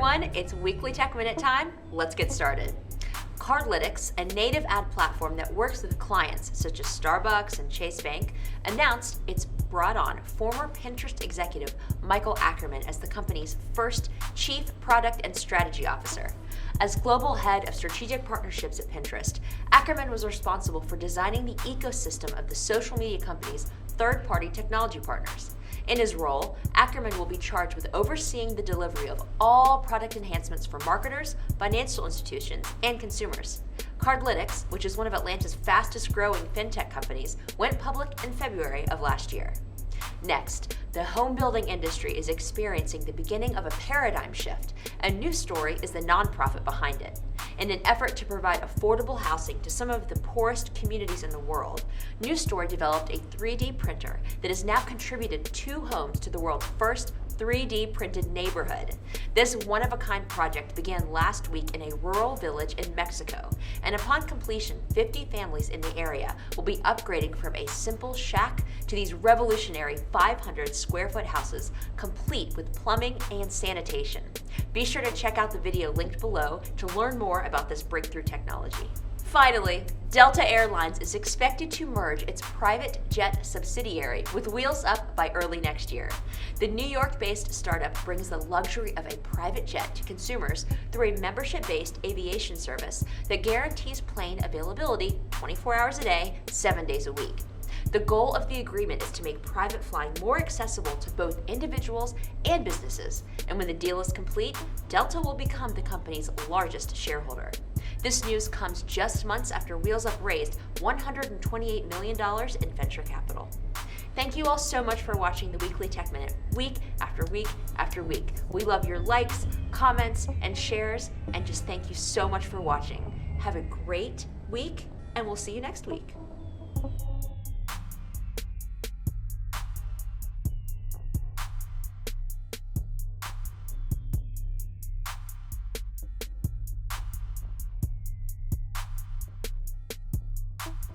everyone, it's Weekly Tech Minute time. Let's get started. Cardlytics, a native ad platform that works with clients such as Starbucks and Chase Bank, announced it's brought on former Pinterest executive Michael Ackerman as the company's first Chief Product and Strategy Officer. As global head of strategic partnerships at Pinterest, Ackerman was responsible for designing the ecosystem of the social media company's third-party technology partners. In his role, Ackerman will be charged with overseeing the delivery of all product enhancements for marketers, financial institutions, and consumers. Cardlytics, which is one of Atlanta's fastest-growing FinTech companies, went public in February of last year. Next, the home building industry is experiencing the beginning of a paradigm shift. A news story is the nonprofit behind it. In an effort to provide affordable housing to some of the poorest communities in the world, News Story developed a 3D printer that has now contributed 2 homes to the world's first 3D printed neighborhood. This one-of-a-kind project began last week in a rural village in Mexico, and upon completion, 50 families in the area will be upgrading from a simple shack to these revolutionary 500-square-foot houses, complete with plumbing and sanitation. Be sure to check out the video linked below to learn more about this breakthrough technology. Finally, Delta Airlines is expected to merge its private jet subsidiary with Wheels Up by early next year. The New York-based startup brings the luxury of a private jet to consumers through a membership-based aviation service that guarantees plane availability 24 hours a day, 7 days a week. The goal of the agreement is to make private flying more accessible to both individuals and businesses, and when the deal is complete, Delta will become the company's largest shareholder. This news comes just months after Wheels Up raised $128 million in venture capital. Thank you all so much for watching the Weekly Tech Minute, week after week after week. We love your likes, comments, and shares, and just thank you so much for watching. Have a great week, and we'll see you next week.